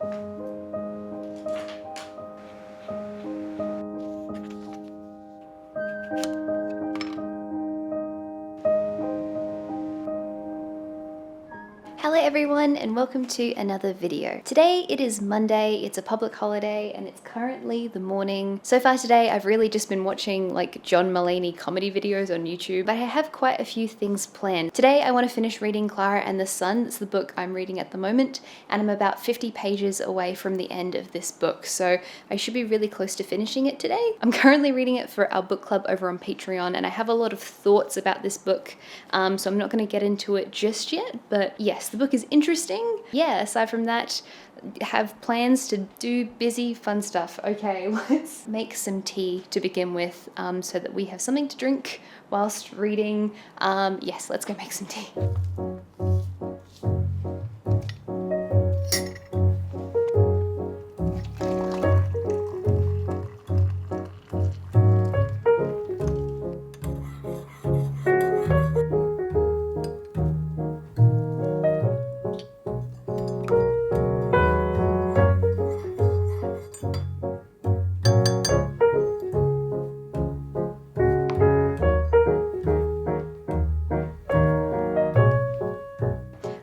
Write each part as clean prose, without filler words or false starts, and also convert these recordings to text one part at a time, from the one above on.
Hello everyone and welcome to another video. Today it is Monday, it's a public holiday and it's currently the morning. So far today I've really just been watching like John Mulaney comedy videos on YouTube, but I have quite a few things planned. Today I want to finish reading Clara and the Sun. That's the book I'm reading at the moment and I'm about 50 pages away from the end of this book, so I should be really close to finishing it today. I'm currently reading it for our book club over on Patreon and I have a lot of thoughts about this book, so I'm not going to get into it just yet, but yes, the book is interesting. Yeah, aside from that, have plans to do busy, fun stuff. Okay, let's make some tea to begin with, so that we have something to drink whilst reading. Yes, let's go make some tea.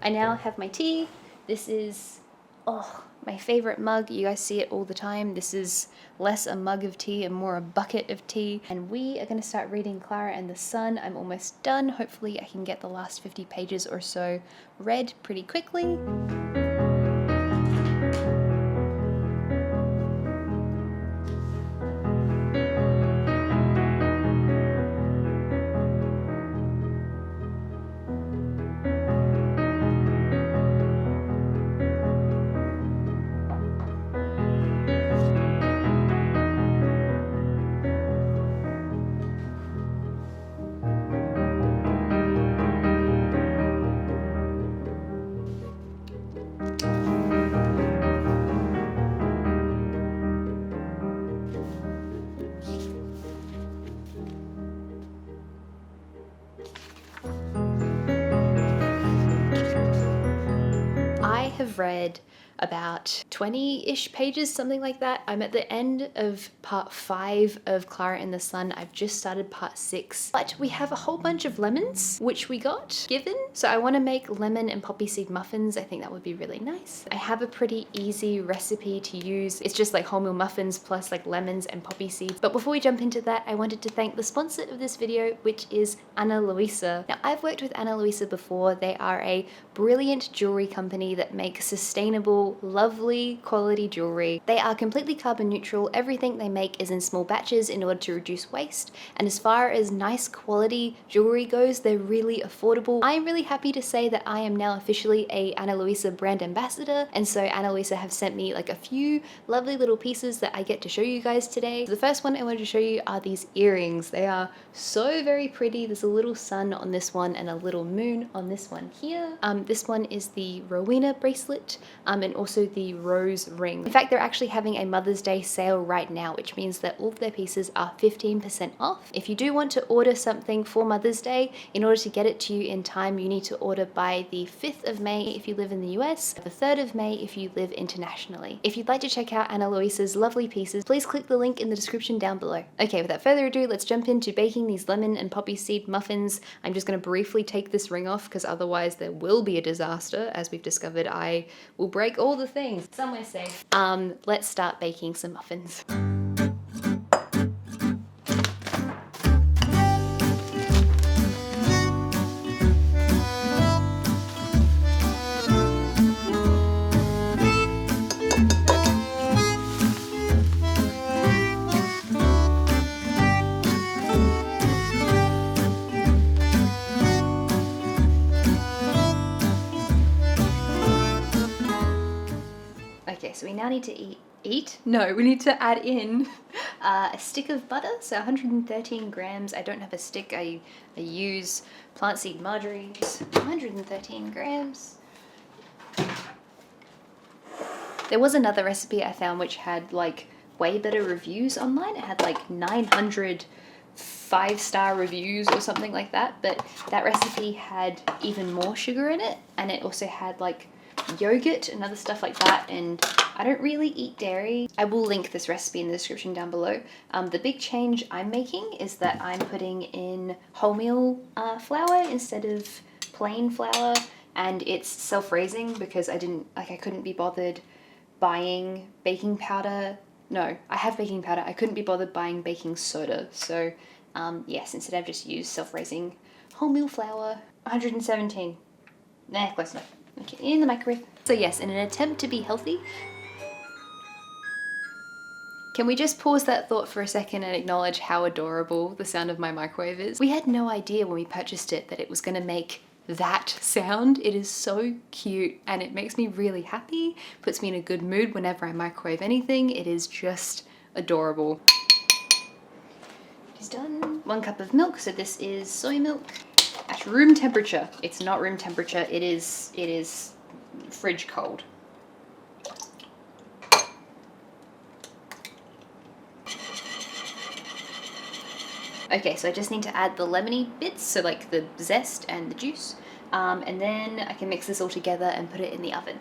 I now have my tea. This is, oh, my favorite mug. You guys see it all the time. This is less a mug of tea and more a bucket of tea. And we are going to start reading Clara and the Sun. I'm almost done. Hopefully I can get the last 50 pages or so read pretty quickly. I have read about 20-ish pages, something like that. I'm at the end of part 5 of Clara and the Sun. I've just started part 6, but we have a whole bunch of lemons, which we got given. So I want to make lemon and poppy seed muffins. I think that would be really nice. I have a pretty easy recipe to use. It's just like wholemeal muffins plus like lemons and poppy seeds. But before we jump into that, I wanted to thank the sponsor of this video, which is Ana Luisa. Now, I've worked with Ana Luisa before. They are a brilliant jewelry company that makes sustainable, lovely quality jewelry. They are completely carbon neutral. Everything they make is in small batches in order to reduce waste. And as far as nice quality jewelry goes, they're really affordable. I'm really happy to say that I am now officially a Ana Luisa brand ambassador. And so Ana Luisa have sent me like a few lovely little pieces that I get to show you guys today. The first one I wanted to show you are these earrings. They are so very pretty. There's a little sun on this one and a little moon on this one here. This one is the Rowena bracelet, and also the rose ring. In fact, they're actually having a Mother's Day sale right now, which means that all of their pieces are 15% off. If you do want to order something for Mother's Day, in order to get it to you in time, you need to order by the 5th of May if you live in the US, the 3rd of May if you live internationally. If you'd like to check out Ana Luisa's lovely pieces, please click the link in the description down below. Okay, without further ado, let's jump into baking these lemon and poppy seed muffins. I'm just going to briefly take this ring off because otherwise there will be a disaster. As we've discovered, I will break all the things. Somewhere safe. Let's start baking some muffins. Okay, so we now need to we need to add in a stick of butter, so 113 grams. I don't have a stick, I use plant seed margarine. 113 grams. There was another recipe I found which had like way better reviews online. It had like 900 5-star reviews or something like that, but that recipe had even more sugar in it, and it also had like yogurt and other stuff like that, and I don't really eat dairy. I will link this recipe in the description down below. The big change I'm making is that I'm putting in wholemeal flour instead of plain flour, and it's self-raising because I couldn't be bothered buying baking powder. No, I have baking powder. I couldn't be bothered buying baking soda. So yes, instead I've just used self-raising wholemeal flour. 117. Nah, close enough. Okay, in the microwave. So yes, in an attempt to be healthy, can we just pause that thought for a second and acknowledge how adorable the sound of my microwave is? We had no idea when we purchased it that it was gonna make that sound. It is so cute and it makes me really happy, puts me in a good mood whenever I microwave anything. It is just adorable. It is done. 1 cup of milk, so this is soy milk at room temperature. It's not room temperature, it is fridge cold. Okay, so I just need to add the lemony bits, so like the zest and the juice, and then I can mix this all together and put it in the oven.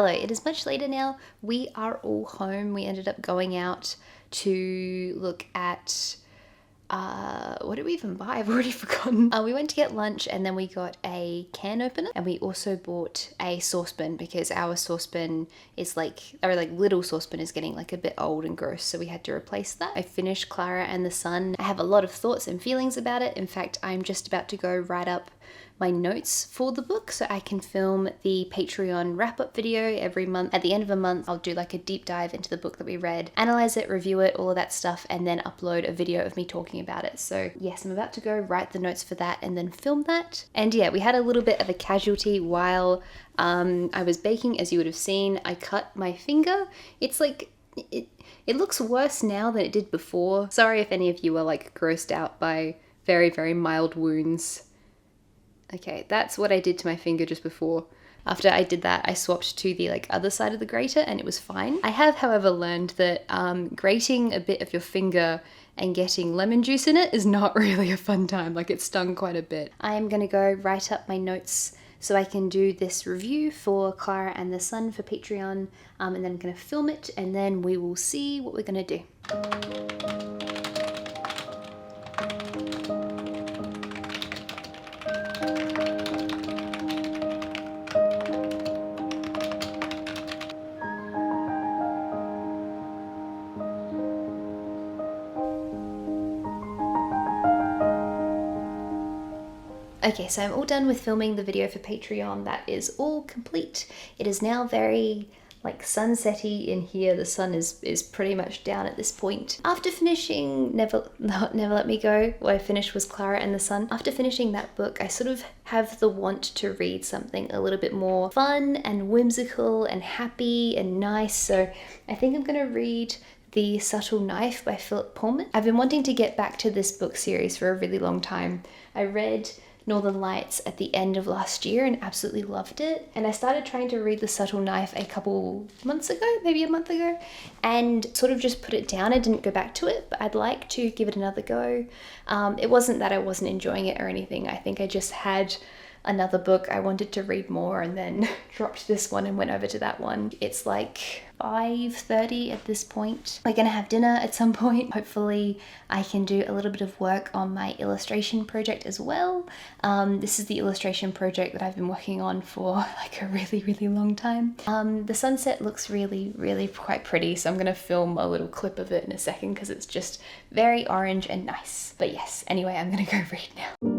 Hello, it is much later now. We are all home. We ended up going out to look at what did we even buy? I've already forgotten. We went to get lunch and then we got a can opener, and we also bought a saucepan because our saucepan is our little saucepan is getting like a bit old and gross, so we had to replace that. I finished Clara and the Sun. I have a lot of thoughts and feelings about it. In fact, I'm just about to go write up my notes for the book so I can film the Patreon wrap-up video every month. At the end of a month, I'll do like a deep dive into the book that we read, analyze it, review it, all of that stuff, and then upload a video of me talking about it. So yes, I'm about to go write the notes for that and then film that. And yeah, we had a little bit of a casualty while I was baking. As you would have seen, I cut my finger. It's like, it looks worse now than it did before. Sorry if any of you are like grossed out by very, very mild wounds. Okay, that's what I did to my finger just before. After I did that, I swapped to the other side of the grater and it was fine. I have, however, learned that grating a bit of your finger and getting lemon juice in it is not really a fun time. Like, it stung quite a bit. I am gonna go write up my notes so I can do this review for Clara and the Sun for Patreon, and then I'm gonna film it and then we will see what we're gonna do. Okay, so I'm all done with filming the video for Patreon. That is all complete. It is now very sunsetty in here. The sun is pretty much down at this point. After finishing Never Let Me Go, what I finished was Clara and the Sun. After finishing that book, I sort of have the want to read something a little bit more fun and whimsical and happy and nice. So I think I'm gonna read The Subtle Knife by Philip Pullman. I've been wanting to get back to this book series for a really long time. I read Northern Lights at the end of last year and absolutely loved it. And I started trying to read The Subtle Knife a couple months ago, maybe a month ago, and sort of just put it down. I didn't go back to it, but I'd like to give it another go. It wasn't that I wasn't enjoying it or anything. I think I just had another book I wanted to read more and then dropped this one and went over to that one. It's like 5:30 at this point. We're gonna have dinner at some point. Hopefully I can do a little bit of work on my illustration project as well. This is the illustration project that I've been working on for like a really, really long time. The sunset looks really, really quite pretty, so I'm gonna film a little clip of it in a second because it's just very orange and nice. But yes, anyway, I'm gonna go read now.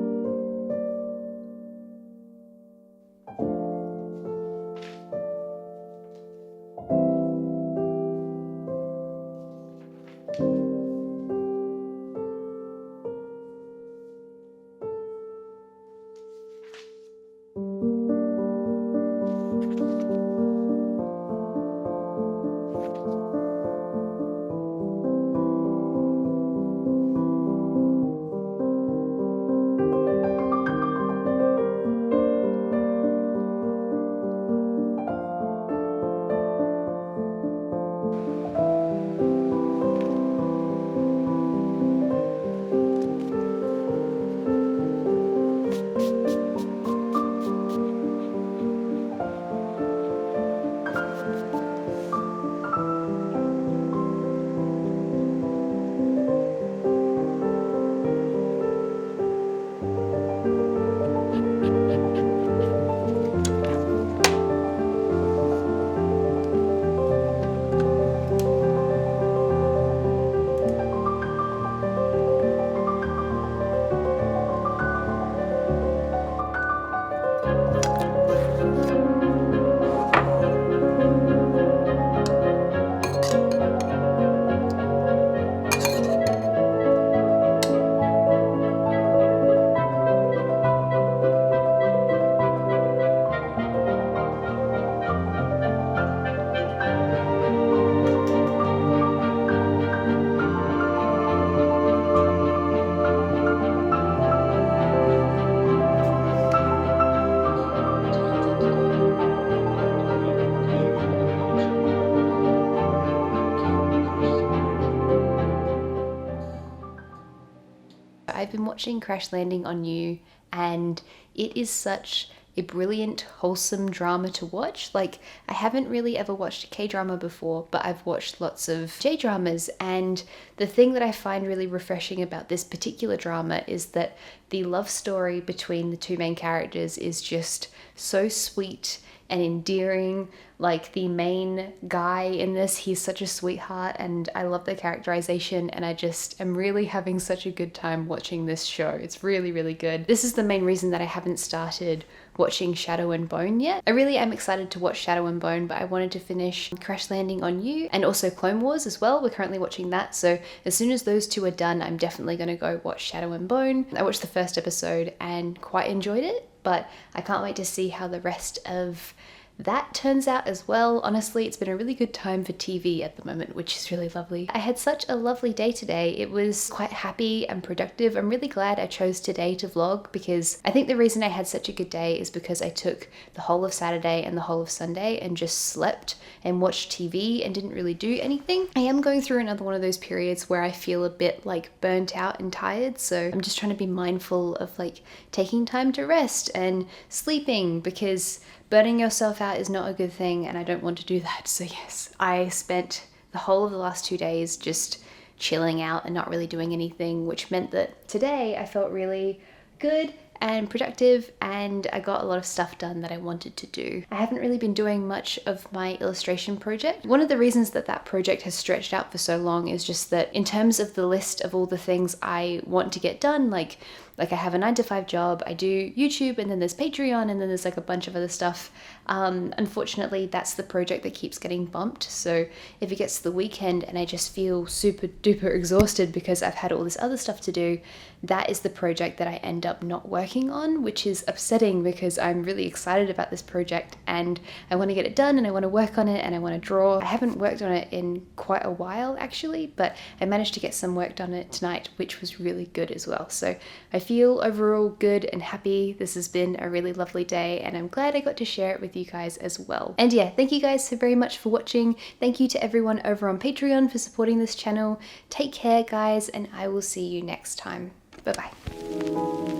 I've been watching Crash Landing on You and it is such a brilliant, wholesome drama to watch. Like, I haven't really ever watched a K-drama before, but I've watched lots of J-dramas, and the thing that I find really refreshing about this particular drama is that the love story between the two main characters is just so sweet and endearing. Like, the main guy in this, he's such a sweetheart, and I love the characterization, and I just am really having such a good time watching this show. It's really, really good. This is the main reason that I haven't started watching Shadow and Bone yet. I really am excited to watch Shadow and Bone, but I wanted to finish Crash Landing on You and also Clone Wars as well. We're currently watching that, so as soon as those two are done, I'm definitely going to go watch Shadow and Bone. I watched the first episode and quite enjoyed it, but I can't wait to see how the rest of that turns out as well. Honestly, it's been a really good time for TV at the moment, which is really lovely. I had such a lovely day today. It was quite happy and productive. I'm really glad I chose today to vlog, because I think the reason I had such a good day is because I took the whole of Saturday and the whole of Sunday and just slept and watched TV and didn't really do anything. I am going through another one of those periods where I feel a bit like burnt out and tired, so I'm just trying to be mindful of like taking time to rest and sleeping, because burning yourself out is not a good thing, and I don't want to do that. So yes, I spent the whole of the last 2 days just chilling out and not really doing anything, which meant that today I felt really good and productive, and I got a lot of stuff done that I wanted to do. I haven't really been doing much of my illustration project. One of the reasons that that project has stretched out for so long is just that in terms of the list of all the things I want to get done, like I have a 9-to-5 job, I do YouTube, and then there's Patreon, and then there's like a bunch of other stuff. Unfortunately, that's the project that keeps getting bumped. So if it gets to the weekend and I just feel super duper exhausted because I've had all this other stuff to do, that is the project that I end up not working on, which is upsetting because I'm really excited about this project and I want to get it done and I want to work on it and I want to draw. I haven't worked on it in quite a while actually, but I managed to get some work done on it tonight, which was really good as well. So I feel overall good and happy. This has been a really lovely day and I'm glad I got to share it with you guys as well. And yeah, thank you guys so very much for watching. Thank you to everyone over on Patreon for supporting this channel. Take care guys, and I will see you next time. Bye bye.